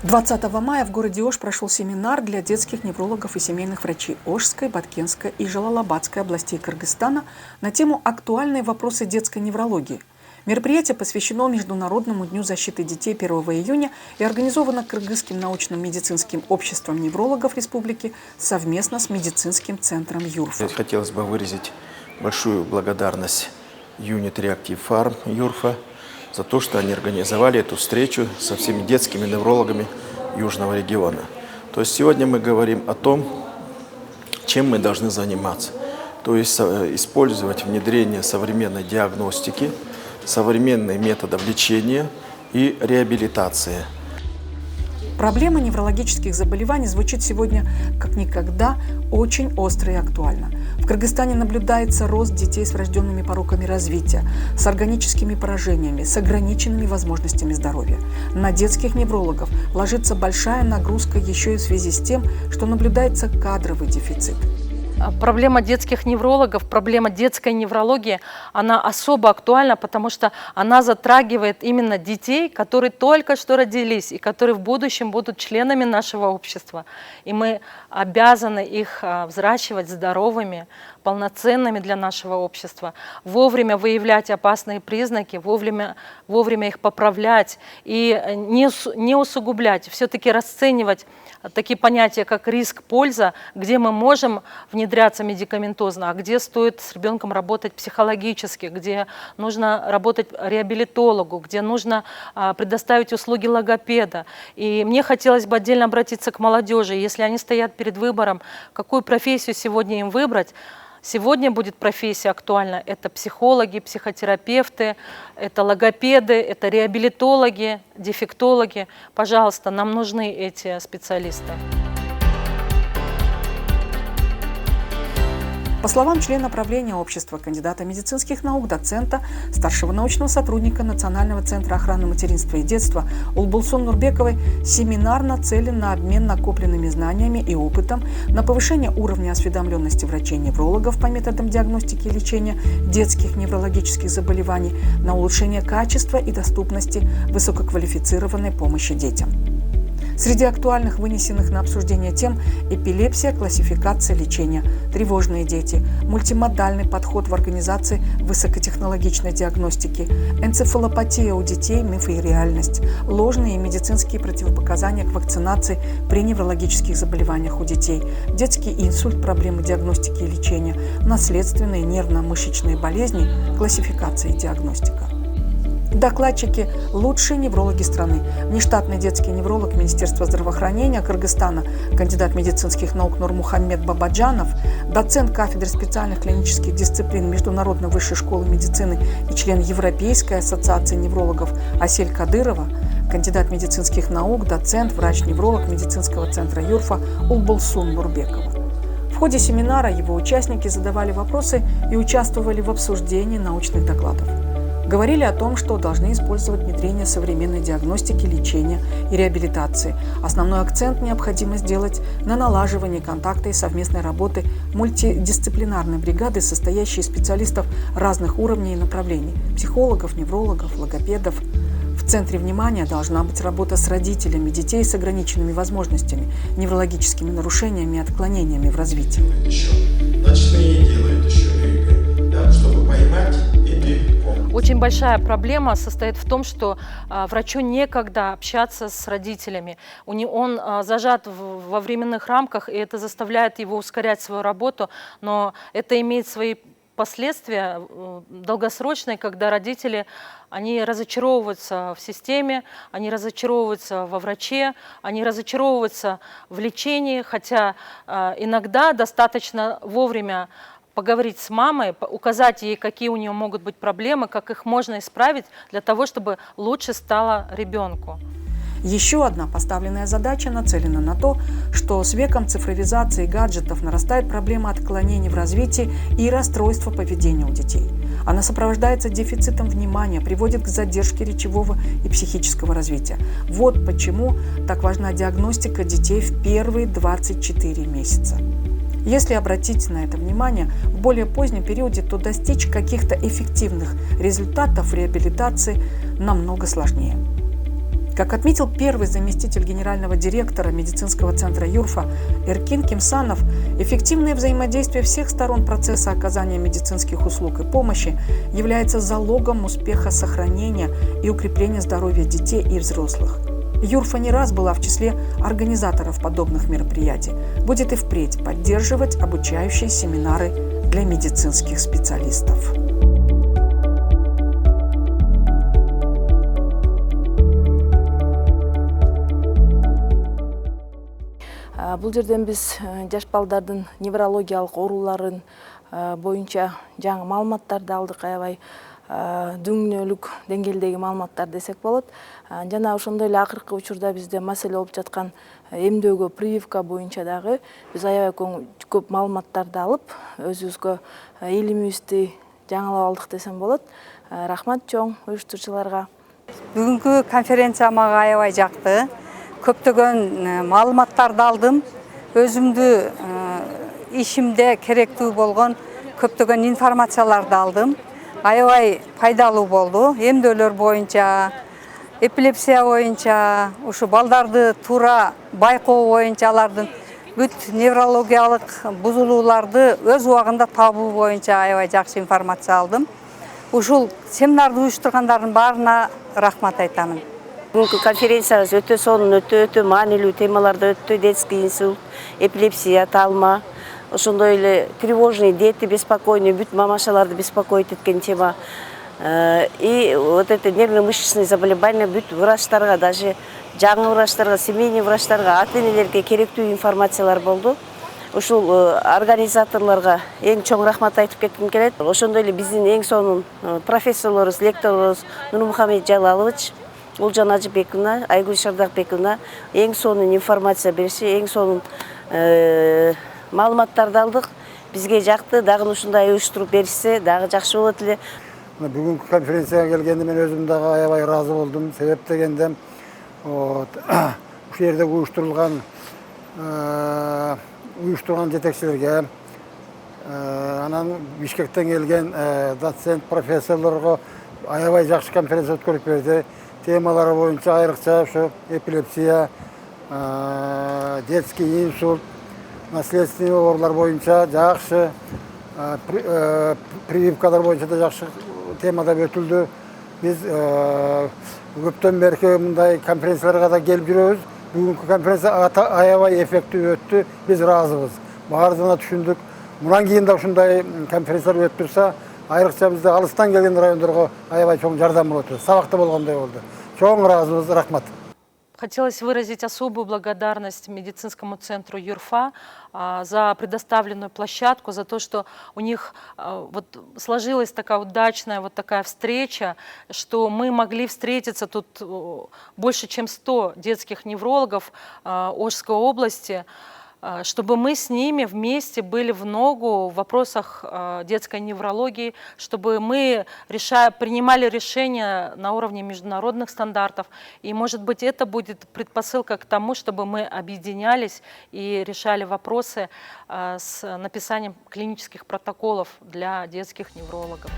20 мая в городе Ош прошел семинар для детских неврологов и семейных врачей Ошской, Баткенской и Жалалабадской областей Кыргызстана на тему «Актуальные вопросы детской неврологии». Мероприятие посвящено Международному дню защиты детей 1 июня и организовано Кыргызским научным медицинским обществом неврологов республики совместно с медицинским центром ЮРФа. Хотелось бы выразить большую благодарность Unit Reactive Farm ЮРФа за то, что они организовали эту встречу со всеми детскими неврологами Южного региона. То есть сегодня мы говорим о том, чем мы должны заниматься. То есть использовать внедрение современной диагностики, современных методов лечения и реабилитации. Проблема неврологических заболеваний звучит сегодня как никогда очень остро и актуально. В Кыргызстане наблюдается рост детей с врожденными пороками развития, с органическими поражениями, с ограниченными возможностями здоровья. На детских неврологов ложится большая нагрузка еще и в связи с тем, что наблюдается кадровый дефицит. Проблема детских неврологов, проблема детской неврологии, она особо актуальна, потому что она затрагивает именно детей, которые только что родились и которые в будущем будут членами нашего общества. И мы обязаны их взращивать здоровыми, полноценными для нашего общества, вовремя выявлять опасные признаки, вовремя их поправлять и не усугублять, все-таки расценивать такие понятия, как риск-польза, где мы можем внедряться медикаментозно, а где стоит с ребенком работать психологически, где нужно работать реабилитологу, где нужно предоставить услуги логопеда. И мне хотелось бы отдельно обратиться к молодежи, если они стоят перед выбором, какую профессию сегодня им выбрать. Сегодня будет профессия актуальна. Это психологи, психотерапевты, это логопеды, это реабилитологи, дефектологи. Пожалуйста, нам нужны эти специалисты. По словам члена правления общества, кандидата медицинских наук, доцента, старшего научного сотрудника Национального центра охраны материнства и детства Улбулсун Нурбековой, семинар нацелен на обмен накопленными знаниями и опытом, на повышение уровня осведомленности врачей-неврологов по методам диагностики и лечения детских неврологических заболеваний, на улучшение качества и доступности высококвалифицированной помощи детям. Среди актуальных вынесенных на обсуждение тем – эпилепсия, классификация лечения, тревожные дети, мультимодальный подход в организации высокотехнологичной диагностики, энцефалопатия у детей, мифы и реальность, ложные медицинские противопоказания к вакцинации при неврологических заболеваниях у детей, детский инсульт, проблемы диагностики и лечения, наследственные нервно-мышечные болезни, классификация и диагностика. Докладчики – лучшие неврологи страны. Внештатный детский невролог Министерства здравоохранения Кыргызстана, кандидат медицинских наук Нурмухаммед Бабаджанов, доцент кафедры специальных клинических дисциплин Международной высшей школы медицины и член Европейской ассоциации неврологов Асель Кадырова, кандидат медицинских наук, доцент, врач-невролог медицинского центра ЮРФа Улбулсун Нурбекова. В ходе семинара его участники задавали вопросы и участвовали в обсуждении научных докладов. Говорили о том, что должны использовать внедрение современной диагностики, лечения и реабилитации. Основной акцент необходимо сделать на налаживании контакта и совместной работы мультидисциплинарной бригады, состоящей из специалистов разных уровней и направлений – психологов, неврологов, логопедов. В центре внимания должна быть работа с родителями детей с ограниченными возможностями, неврологическими нарушениями и отклонениями в развитии. Ночные делают еще Игорь, да, чтобы поймать эти. Очень большая проблема состоит в том, что врачу некогда общаться с родителями. Он зажат во временных рамках, и это заставляет его ускорять свою работу, но это имеет свои последствия долгосрочные, когда родители, они разочаровываются в системе, они разочаровываются во враче, они разочаровываются в лечении, хотя иногда достаточно вовремя поговорить с мамой, указать ей, какие у нее могут быть проблемы, как их можно исправить для того, чтобы лучше стало ребенку. Еще одна поставленная задача нацелена на то, что с веком цифровизации гаджетов нарастает проблема отклонений в развитии и расстройства поведения у детей. Она сопровождается дефицитом внимания, приводит к задержке речевого и психического развития. Вот почему так важна диагностика детей в первые 24 месяца. Если обратить на это внимание в более позднем периоде, то достичь каких-то эффективных результатов в реабилитации намного сложнее. Как отметил первый заместитель генерального директора медицинского центра Юрфа Эркин Кимсанов, эффективное взаимодействие всех сторон процесса оказания медицинских услуг и помощи является залогом успеха сохранения и укрепления здоровья детей и взрослых. Юрфа не раз была в числе организаторов подобных мероприятий, будет и впредь поддерживать обучающие семинары для медицинских специалистов. Бул жерден биз жаш балдардын неврологиялык ооруларын боюнча жаңы маалыматтарды алдык, аябай дүңнөлүк деңгээлдеги маалыматтар десек болот. Жана ошондой эле акыркы учурда бизде маселе болуп жаткан эмдөөгө прививка боюнча дагы биз аябай көп маалыматтарды алып, өзүбүзгө илимибизди жаңылап алдык десем болот. Рахмат чоң уюштуруучуларга. Бүгүнкү конференция мага аябай жакты. Көптөгөн маалыматтарды алдым. Өзүмдү ишимде керектүү болгон көптөгөн информацияларды алдым. Аябай пайдалуу болду. Эмдөөлөр боюнча, эпилепсия боюнча, ушу балдарды туура байкоо боюнча, алардын бүт неврологиялык бузулууларды өз убагында табуу боюнча аябай жакшы информация алдым. Ушул семинарды уюштургандардын баарына рахмат айтамын. Бүгүнкү конференциябыз өтө сонун, өтө маанилүү темаларда өттү. Детский инсульт, эпилепсия, талма, ошондой эле тревожный, дети беспокойный, бүт мамашаларды беспокоить эткен тема. И вот это нервно-мышечные заболевания бүт врачтарга, даже жаңы врачтарга, семейный врачтарга, ата-энелерге керектүү информациялар болду. Ушул организаторлорго эң чоң рахмат айтып кетким келет. Ошондой эле биздин эң сонун профессорлорубуз, лекторубуз Нурмухамед Жалалович, Улжан Ажыбековна, Айгүл Шардакбековна эң сонун информация бериши, эң сонун маалыматтарды алдык. Бизге жакты, дагы ушундай уюштуруп беришсе, дагы жакшы болот эле. Бүгүнкү конференцияга келгенде мен өзүм дагы аябай ыраазы болдум. Себеп дегенде, ушул жерде уюштурулган жетекчилерге, анан Бишкектен келген доцент профессорлорго аябай жакшы конференция өткөрүп берди. Темалары боюнча айрыкча ушу эпилепсия, детский инсульт, наследственный оорулар боюнча жакшы, прививкалар боюнча да жакшы темада өтүлдү. Биз көптөн берки мындай конференцияларга да келип жүрөбүз. Бүгүнкү конференция аябай эффектүү өттү. Биз ыраазыбыз. Баардыгына түшүндүк. Муран кийин да ушундай конференциялар өтүп турса, айрыкча бизде алыстан келген райондорго аябай чоң жардам болот. Сабакта болгондой болду. Чоң ыраазыбыз, рахмат. Хотелось выразить особую благодарность медицинскому центру Юрфа за предоставленную площадку, за то, что у них вот сложилась такая удачная вот такая встреча, что мы могли встретиться тут больше, чем 100 детских неврологов Ошской области, чтобы мы с ними вместе были в ногу в вопросах детской неврологии, чтобы мы принимали решения на уровне международных стандартов. И, может быть, это будет предпосылка к тому, чтобы мы объединялись и решали вопросы с написанием клинических протоколов для детских неврологов.